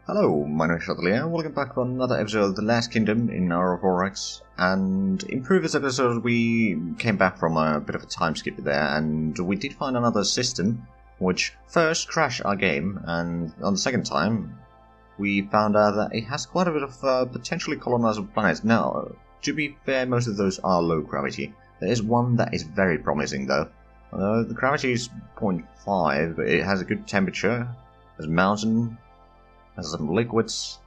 Hello, my name is Zhatelier, welcome back for another episode of The Last Kingdom in Aurora. And in previous episodes we came back from a bit of a time skip there, and we did find another system which first crashed our game, and on the second time we found out that it has quite a bit of potentially colonizable planets. Now, to be fair, most of those are low gravity. There is one that is very promising though. The gravity is 0.5, but it has a good temperature, has a mountain, has some liquids,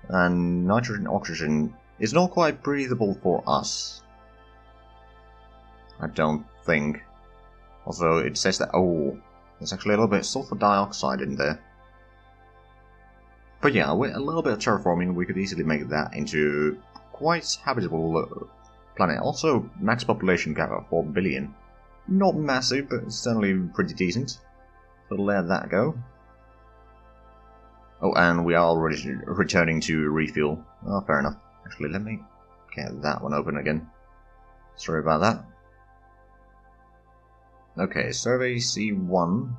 and nitrogen oxygen is not quite breathable for us, I don't think. Also, it says that, there's actually a little bit of sulfur dioxide in there. But yeah, with a little bit of terraforming we could easily make that into quite habitable planet. Also, max population cap of 4 billion. Not massive, but certainly pretty decent. So let that go. Oh, and we are already returning to refuel. Oh, fair enough. Actually, let me get that one open again. Sorry about that. Okay, survey C1.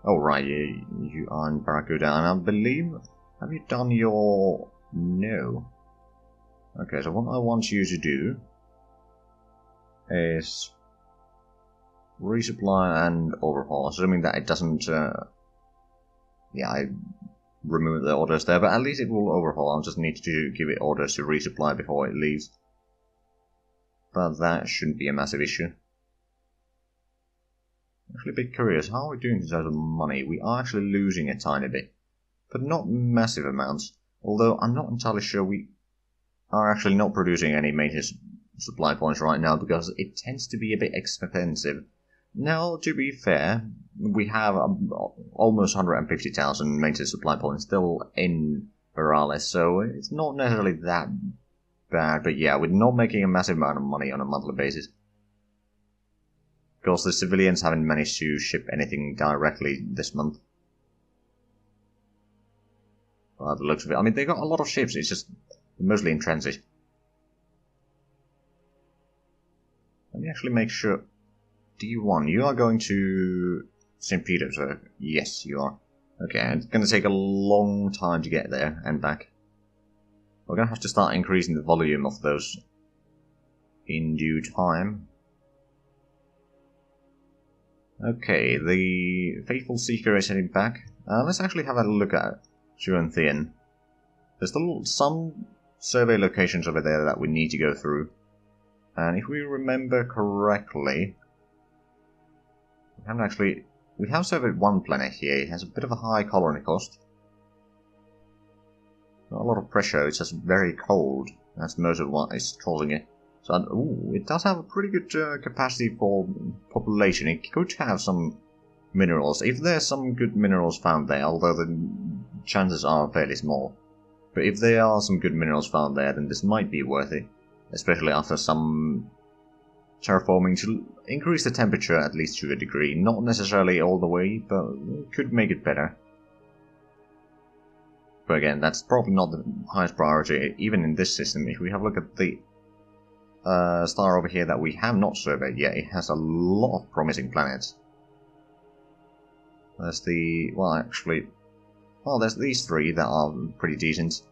Oh, right, you are in Barracuda, and I believe... Have you done your... No. Okay, so what I want you to do is resupply and overhaul, assuming that it doesn't, yeah, I removed the orders there, but at least it will overhaul. I'll just need to give it orders to resupply before it leaves. But that shouldn't be a massive issue. Actually a bit curious, how are we doing in terms of money? We are actually losing a tiny bit, but not massive amounts, although I'm not entirely sure we are actually not producing any maintenance supply points right now, because it tends to be a bit expensive. Now, to be fair, we have almost 150,000 maintenance supply points still in Virales, so it's not necessarily that bad, but yeah, we're not making a massive amount of money on a monthly basis. Because the civilians haven't managed to ship anything directly this month. By the looks of it. I mean, they got a lot of ships, it's just mostly in transit. Let me actually make sure... D1, you are going to St. Petersburg. Yes, you are. Okay, it's going to take a long time to get there and back. We're going to have to start increasing the volume of those in due time. Okay, the Faithful Seeker is heading back. Let's actually have a look at Zhatelier. There's still some survey locations over there that we need to go through. And if we remember correctly... We have surveyed one planet here. It has a bit of a high colony cost. Not a lot of pressure, it's just very cold. That's most of what is causing it. So, it does have a pretty good capacity for population. It could have some minerals. If there's some good minerals found there, although the chances are fairly small. But if there are some good minerals found there, then this might be worth it. Especially after some terraforming to increase the temperature at least to a degree. Not necessarily all the way, but could make it better. But again, that's probably not the highest priority, even in this system. If we have a look at the star over here that we have not surveyed yet, it has a lot of promising planets. There's the... there's these three that are pretty decent.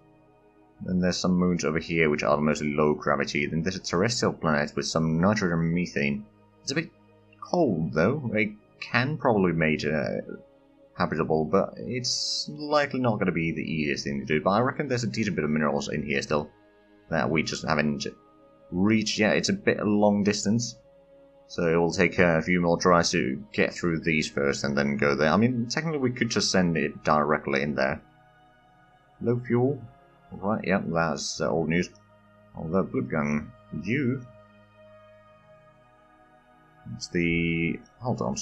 Then there's some moons over here which are mostly low gravity. Then there's a terrestrial planet with some nitrogen and methane. It's a bit cold though. It can probably be made habitable, but it's likely not going to be the easiest thing to do. But I reckon there's a decent bit of minerals in here still that we just haven't reached yet. It's a bit a long distance, so it will take a few more tries to get through these first and then go there. I mean, technically we could just send it directly in there. Low fuel. Right, yep, that's old news. Although, Blue Gun, you... It's the... Hold on.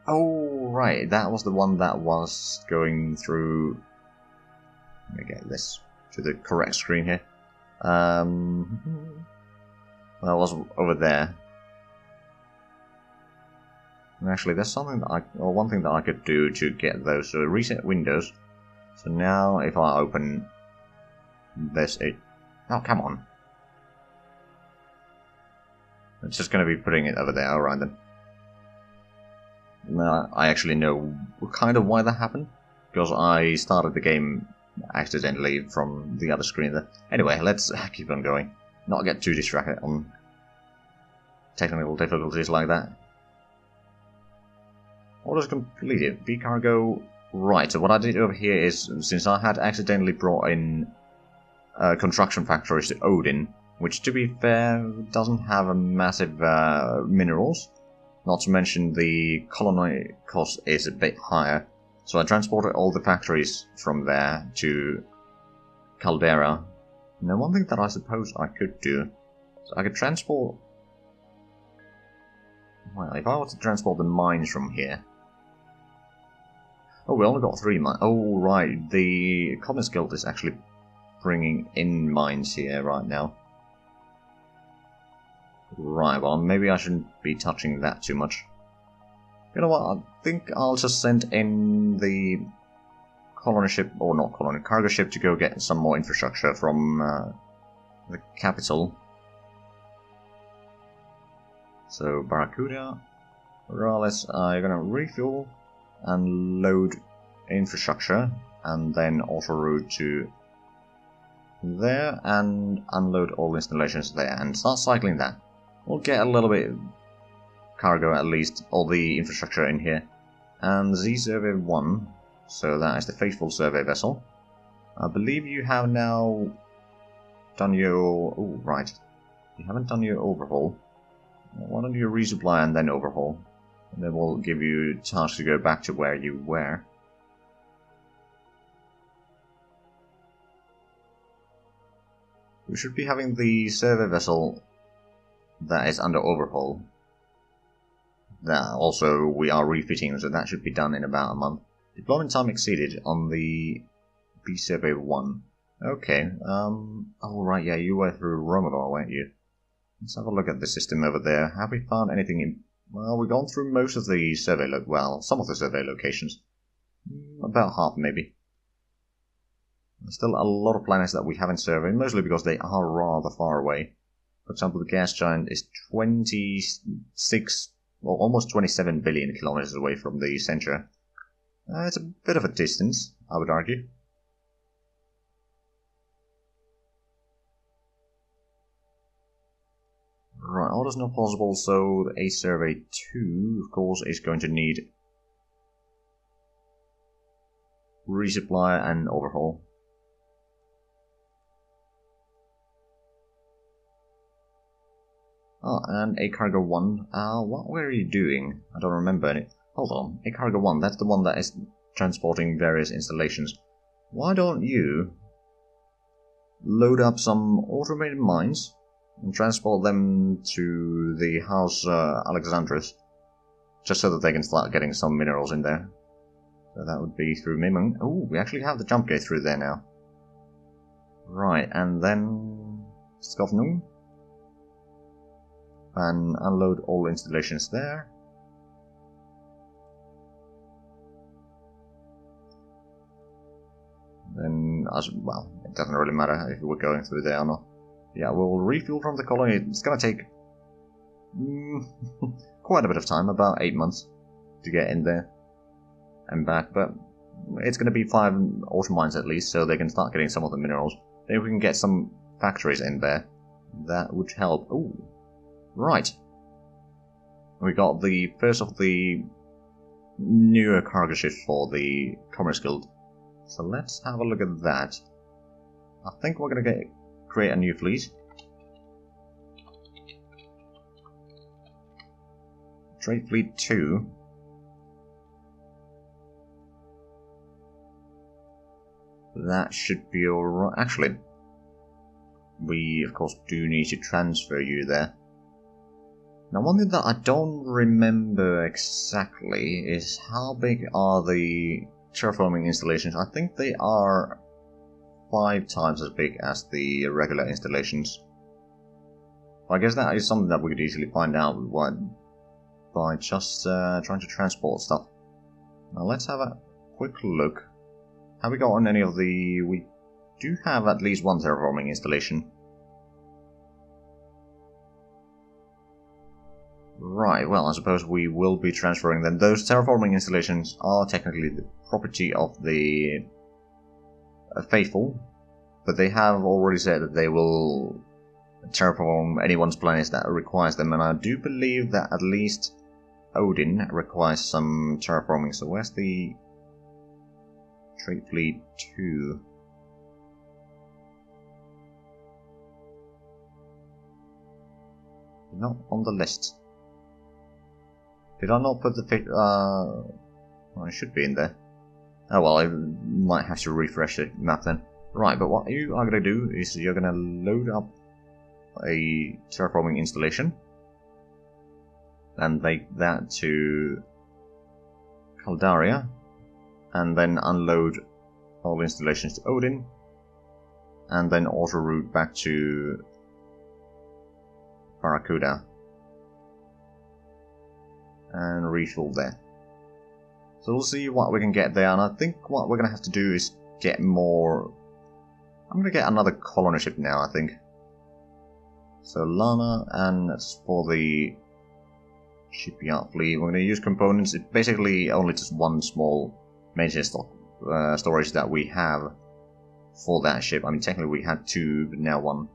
Oh, right, that was the one that was going through... Let me get this to the correct screen here. That was over there. And actually, there's something that one thing that I could do to get those. So reset Windows. So now if I open this, oh, come on. It's just going to be putting it over there, alright then. I actually know kind of why that happened, because I started the game accidentally from the other screen there. Anyway, let's keep on going. Not get too distracted on technical difficulties like that. Orders completed. B cargo. Right, so what I did over here is, since I had accidentally brought in construction factories to Odin, which to be fair doesn't have a massive minerals, not to mention the colony cost is a bit higher, so I transported all the factories from there to Caldera. Now one thing that I suppose I could do, so I could transport, well, if I were to transport the mines from here. Oh, we only got 3 mines. Oh, right, the Commerce Guild is actually bringing in mines here right now. Right, well, maybe I shouldn't be touching that too much. You know what, I think I'll just send in the colony ship, or not colony, cargo ship to go get some more infrastructure from the capital. So, Barracuda, Morales, you're gonna refuel and load infrastructure, and then auto route to there, and unload all installations there, and start cycling that. We'll get a little bit cargo at least, all the infrastructure in here. And Z Survey 1, so that is the faithful survey vessel. I believe you have now done your... oh, right. You haven't done your overhaul. Why don't you resupply and then overhaul? And then we'll give you a task to go back to where you were. We should be having the survey vessel that is under overhaul. That also we are refitting, so that should be done in about a month. Deployment time exceeded on the B Survey 1. Okay, oh right, yeah, you were through Romanov, weren't you? Let's have a look at the system over there. Have we found anything in... well, we've gone through most of the survey well, some of the survey locations. About half, maybe. There's still a lot of planets that we haven't surveyed, mostly because they are rather far away. For example, the gas giant is 26, well, almost 27 billion kilometers away from the center. It's a bit of a distance, I would argue. Right, orders not possible, so the A Survey 2, of course, is going to need resupply and overhaul. Oh, and A Cargo 1, what were you doing? I don't remember any. Hold on, A Cargo 1, that's the one that is transporting various installations. Why don't you load up some automated mines and transport them to the house Alexandrus, just so that they can start getting some minerals in there. So that would be through Mimung. Oh, we actually have the jump gate through there now. Right, and then Skovnung. And unload all installations there. Then, as well, it doesn't really matter if we're going through there or not. Yeah, we'll refuel from the colony. It's gonna take quite a bit of time, about 8 months, to get in there and back, but it's gonna be 5 auto mines at least, so they can start getting some of the minerals. Then if we can get some factories in there, that would help. Ooh, right. We got the first of the newer cargo ships for the Commerce Guild. So let's have a look at that. I think we're gonna create a new fleet. Trade Fleet 2. That should be alright. Actually, we of course do need to transfer you there. Now, one thing that I don't remember exactly is how big are the terraforming installations. I think they are 5 times as big as the regular installations. I guess that is something that we could easily find out by just trying to transport stuff. Now let's have a quick look. Have we got on any of the... we do have at least one terraforming installation. Right, well, I suppose we will be transferring them. Those terraforming installations are technically the property of the faithful, but they have already said that they will terraform anyone's planet that requires them, and I do believe that at least Odin requires some terraforming. So where's the Trade Fleet 2? Not on the list. Did I not put the well, it should be in there. Oh well, I might have to refresh the map then. Right, but what you are going to do is you're going to load up a terraforming installation and take that to Caldaria, and then unload all installations to Odin, and then auto route back to Barracuda and refuel there. So we'll see what we can get there, and I think what we're going to have to do is get more. I'm going to get another colony ship now, I think. So Lana, and that's for the shipyard fleet. We're going to use components. It's basically only just one small maintenance storage that we have for that ship. I mean, technically we had two, but now one.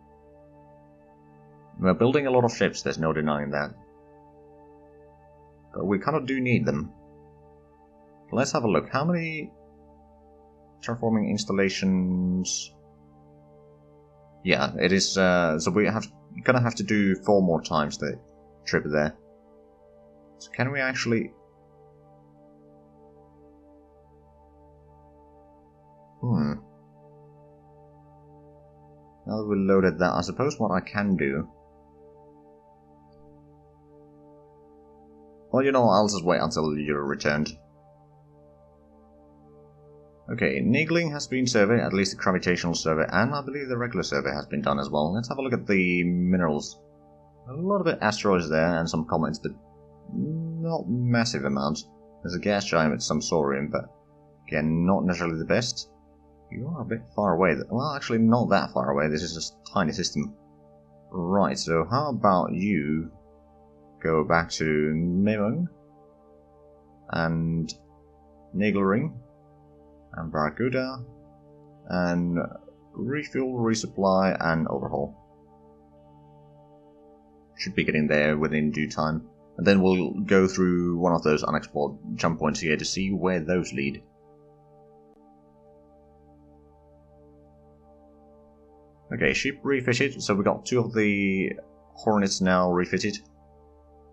We're building a lot of ships, there's no denying that. But we kind of do need them. Let's have a look. How many terraforming installations? Yeah, it is. So we gonna have to do 4 more times the trip there. So can we actually? Now that we loaded that, I suppose what I can do. Well, you know, I'll just wait until you're returned. Okay, niggling has been surveyed, at least the gravitational survey, and I believe the regular survey has been done as well. Let's have a look at the minerals. A lot of asteroids there, and some comets, but not massive amounts. There's a gas giant with some saurian, but again, not necessarily the best. You are a bit far away. Well, actually, not that far away. This is a tiny system. Right, so how about you go back to Memung and Niggling and Barracuda and refuel, resupply, and overhaul. Should be getting there within due time. And then we'll go through one of those unexplored jump points here to see where those lead. Okay, ship refitted, so we got 2 of the Hornets now refitted,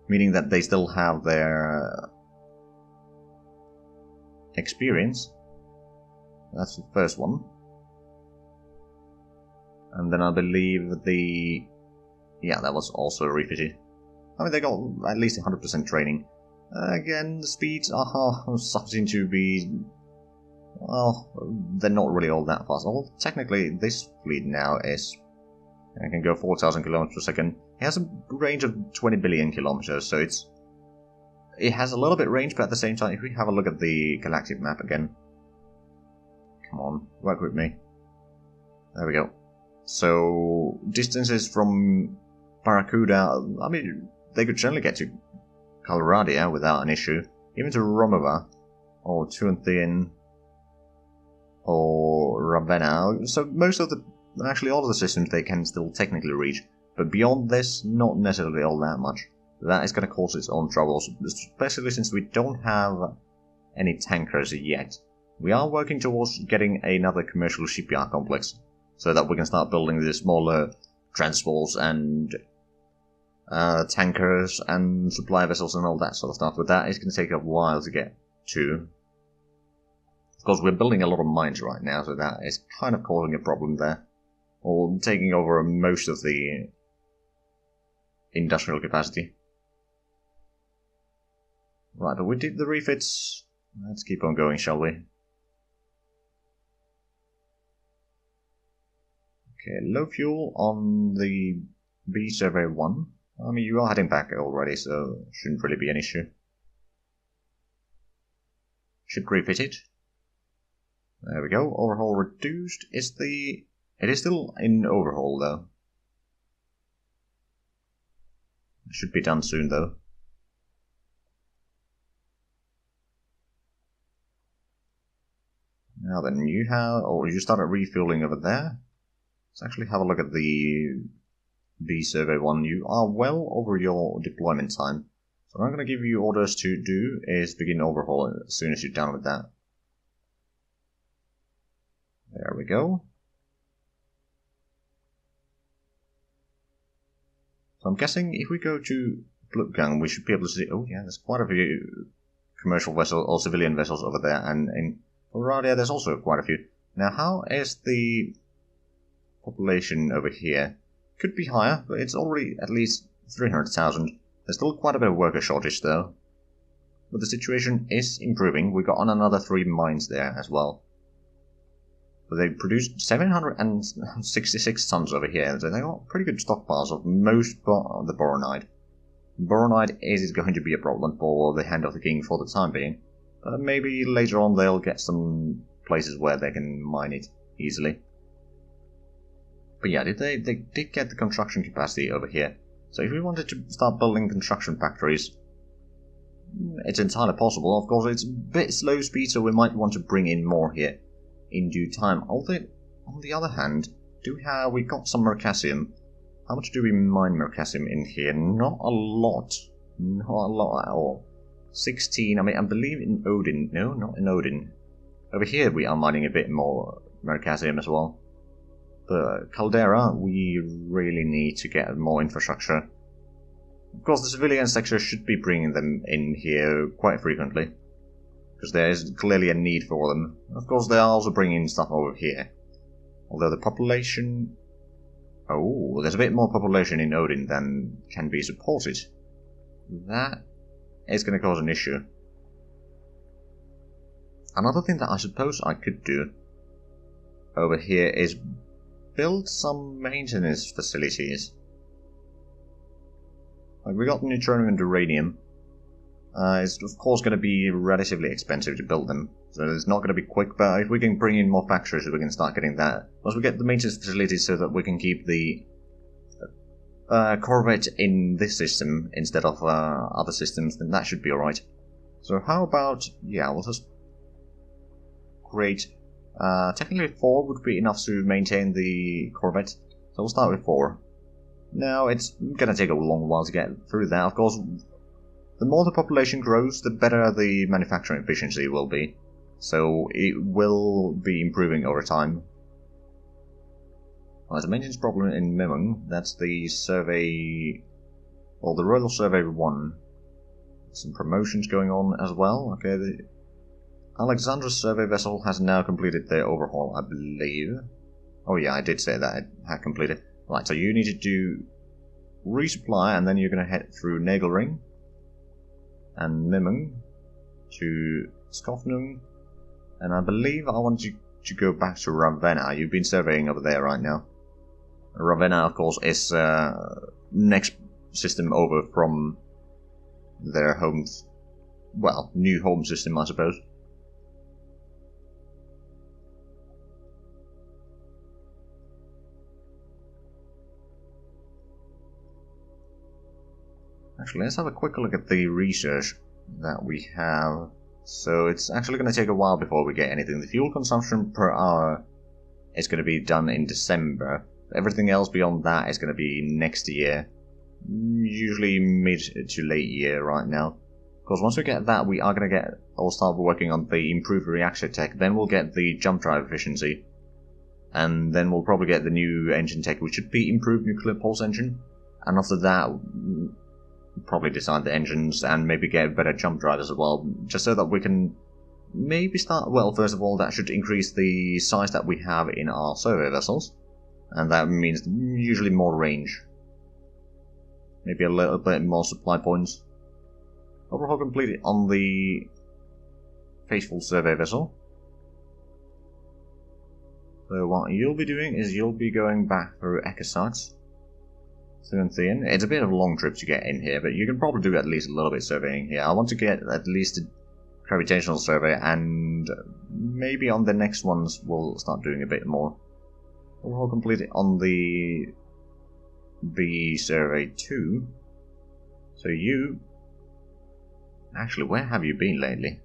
meaning that they still have their experience. That's the first one. And then I believe yeah, that was also refitted. I mean, they got at least 100% training. Again, the speeds are starting to be, well, they're not really all that fast. Well, technically, this fleet now can go 4,000 kilometers per second. It has a range of 20 billion kilometers, so it has a little bit range, but at the same time, if we have a look at the galactic map again, come on, work with me. There we go. So, distances from Barracuda, I mean, they could generally get to Calradia without an issue. Even to Romova, or Tuanthian, or Ravenna. So most of actually all of the systems they can still technically reach. But beyond this, not necessarily all that much. That is going to cause its own troubles, especially since we don't have any tankers yet. We are working towards getting another commercial shipyard complex, so that we can start building the smaller transports and tankers and supply vessels and all that sort of stuff, but that is going to take a while to get to. Of course, we're building a lot of mines right now, so that is kind of causing a problem there. Or taking over most of the industrial capacity. Right, but we did the refits. Let's keep on going, shall we? Okay, low fuel on the B Survey 1. I mean, you are heading back already, so shouldn't really be an issue. Ship refitted. There we go. Overhaul reduced. It is still in overhaul, though. It should be done soon, though. Now then, you started refueling over there. Let's actually have a look at the B survey one. You are well over your deployment time. So what I'm going to give you orders to do is begin overhaul as soon as you're done with that. There we go. So I'm guessing if we go to Blutgang, we should be able to see... Oh yeah, there's quite a few commercial vessels or civilian vessels over there, and in Aurora there's also quite a few. Now, how is the population over here? Could be higher, but it's already at least 300,000. There's still quite a bit of worker shortage though. But the situation is improving. We got on another 3 mines there as well. But they produced 766 tons over here, so they got pretty good stockpiles of most of the boronite. Boronite is going to be a problem for the Hand of the King for the time being. But maybe later on they'll get some places where they can mine it easily. But yeah, they did get the construction capacity over here. So if we wanted to start building construction factories, it's entirely possible. Of course, it's a bit slow speed, so we might want to bring in more here in due time. Although, on the other hand, we got some mercassium. How much do we mine mercassium in here? Not a lot. Not a lot at all. 16, I believe in Odin. No, not in Odin. Over here we are mining a bit more mercassium as well. The Caldera, we really need to get more infrastructure. Of course, the civilian sector should be bringing them in here quite frequently, because there is clearly a need for them. Of course, they are also bringing stuff over here. Although the population... Oh, there's a bit more population in Odin than can be supported. That is going to cause an issue. Another thing that I suppose I could do over here is build some maintenance facilities. Like, we got neutronium and uranium. It's of course going to be relatively expensive to build them, so it's not going to be quick, but if we can bring in more factories, we can start getting that. Once we get the maintenance facilities so that we can keep the Corvette in this system instead of other systems, then that should be alright. So how about, yeah, we'll just create... technically 4 would be enough to maintain the Corvette, so we'll start with 4. Now, it's going to take a long while to get through that. Of course, the more the population grows, the better the manufacturing efficiency will be. So it will be improving over time. Well, there's a maintenance problem in Mimung. That's the survey... Well, the Royal Survey 1. Some promotions going on as well. Okay, the Alexandrus survey vessel has now completed their overhaul, I believe. Oh yeah, I did say that it had completed. Right, so you need to do resupply, and then you're going to head through Nagelring and Mimung to Skofnung, and I believe I want you to go back to Ravenna. You've been surveying over there right now. Ravenna, of course, is next system over from their homes. Well, new home system, I suppose. Actually, let's have a quick look at the research that we have. So it's actually going to take a while before we get anything. The fuel consumption per hour is going to be done in December. Everything else beyond that is going to be next year. Usually mid to late year right now. Because once we get that, we are going to start working on the improved reactor tech. Then we'll get the jump drive efficiency. And then we'll probably get the new engine tech, which should be improved nuclear pulse engine. And after that, probably design the engines and maybe get better jump drivers as well, just so that we can maybe start... Well, first of all, that should increase the size that we have in our survey vessels, and that means usually more range. Maybe a little bit more supply points. Overhaul completed on the Faithful survey vessel. So what you'll be doing is you'll be going back through Ecosites. It's a bit of a long trip to get in here, but you can probably do at least a little bit of surveying here. I want to get at least a gravitational survey, and maybe on the next ones we'll start doing a bit more. We'll complete it on the B survey 2. So you... Actually, where have you been lately?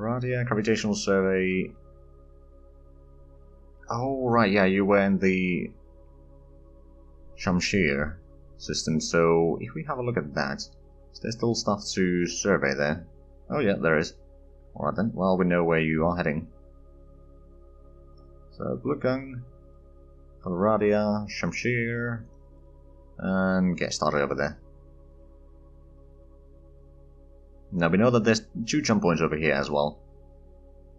Radia, gravitational survey. Oh, right, yeah, you were in the Shamshir system, so if we have a look at that, is there still stuff to survey there? Oh, yeah, there is. Alright then, well, we know where you are heading. So, Blutgang, Radia, Shamshir, and get started over there. Now we know that there's 2 jump points over here as well.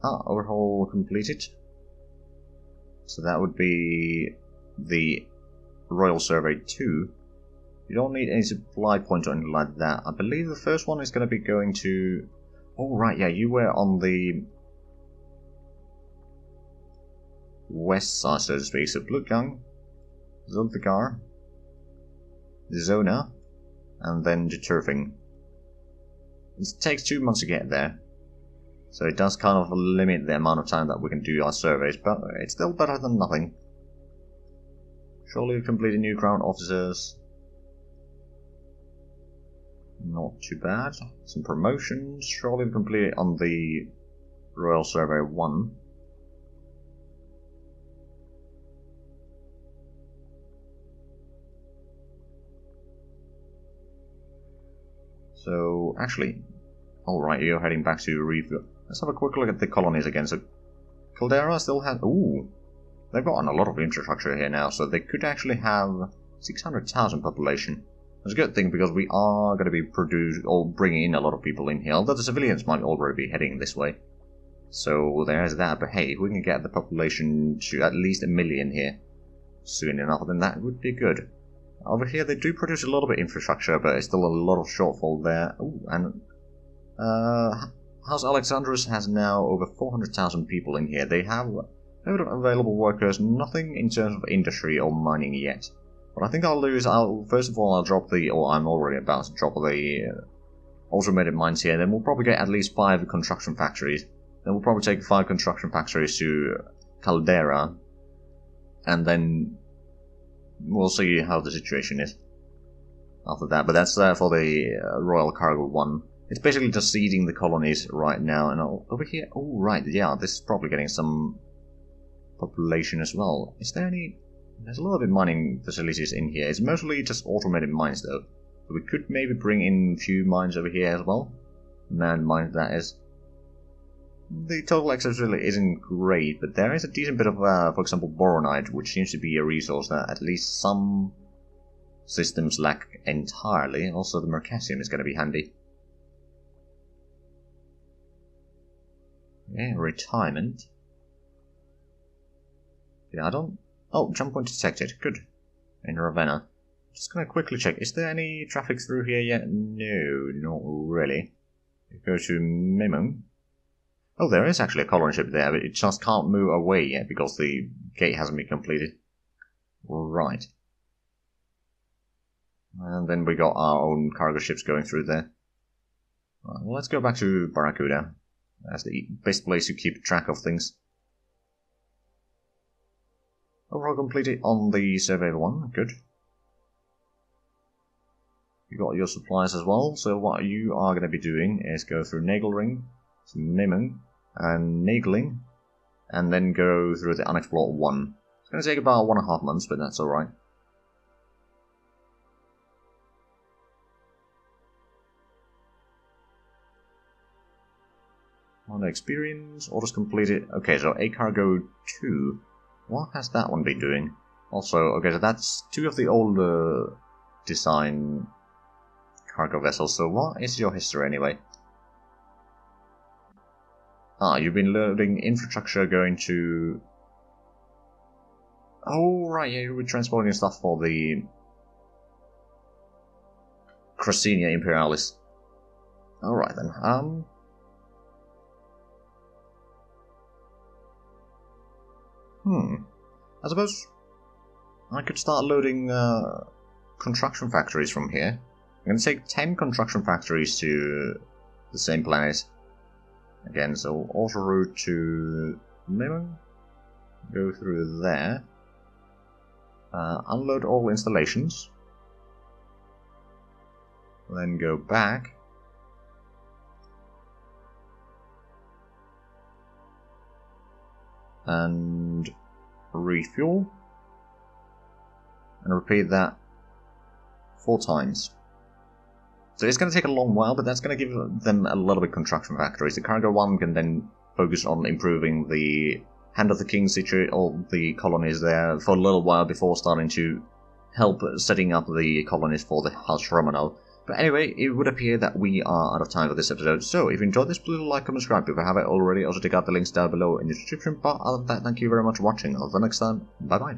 Overhaul completed. So that would be the Royal Survey 2. You don't need any supply points or anything like that. I believe the first one is going to be going to... Oh right, yeah, you were on the west side, so to speak. So Blutgang, Zulfikar, Zona, and then Zhatelier. It takes 2 months to get there, so it does kind of limit the amount of time that we can do our surveys, but it's still better than nothing. Surely we've completed new crown officers. Not too bad. Some promotions. Surely we've completed on the Royal Survey 1. So, actually, alright, you're heading back to refuel. Let's have a quick look at the colonies again. So, Caldera still has... Ooh! They've gotten a lot of infrastructure here now, so they could actually have 600,000 population. That's a good thing, because we are going to be bringing in a lot of people in here, although the civilians might already be heading this way. So, there's that, but hey, if we can get the population to at least 1 million here soon enough, then that would be good. Over here, they do produce a little bit of infrastructure, but it's still a lot of shortfall there. Ooh, and House Alexandrus has now over 400,000 people in here. They have available workers, nothing in terms of industry or mining yet. What I think I'll do is first of all I'll drop I'm already about to drop the automated mines here. Then we'll probably get at least 5 construction factories. Then we'll probably take 5 construction factories to Caldera, and then we'll see how the situation is after that. But that's for the Royal Cargo 1. It's basically just seeding the colonies right now. And over here, oh right, yeah, this is probably getting some population as well. Is there any... There's a lot of mining facilities in here. It's mostly just automated mines though. So we could maybe bring in a few mines over here as well. Manned mines, that is. The total access really isn't great, but there is a decent bit of, for example, boronite, which seems to be a resource that at least some systems lack entirely. Also, the mercasium is going to be handy. Yeah, retirement. Yeah, I don't... Oh, jump point detected. Good. In Ravenna. Just going to quickly check. Is there any traffic through here yet? No, not really. We go to Mimung. Oh, there is actually a colony ship there, but it just can't move away yet because the gate hasn't been completed. Right. And then we got our own cargo ships going through there. Right, well, let's go back to Barracuda. That's the best place to keep track of things. Overall completed on the survey 1. Good. You got your supplies as well, so what you are going to be doing is go through Nagelring, Mimung, and Nagling, and then go through the unexplored 1. It's going to take about 1.5 months, but that's alright. On the experience, orders completed. Okay, so A Cargo 2. What has that one been doing? Also, okay, so that's 2 of the older design cargo vessels, so what is your history anyway? Ah, you've been loading infrastructure going to... Oh, right, yeah, you were transporting stuff for the Crescenia Imperialis. Alright then, I suppose I could start loading construction factories from here. I'm going to take 10 construction factories to the same planet. Again, so auto route to Mimung, go through there, unload all installations, then go back, and refuel, and repeat that 4 times. So it's going to take a long while, but that's going to give them a little bit construction factories. The cargo one can then focus on improving the Hand of the King situation, all the colonies there, for a little while before starting to help setting up the colonies for the House Romanov. But anyway, it would appear that we are out of time for this episode, so if you enjoyed this, please like, comment, subscribe if you haven't already. Also check out the links down below in the description, but other than that, thank you very much for watching. Until next time, bye bye.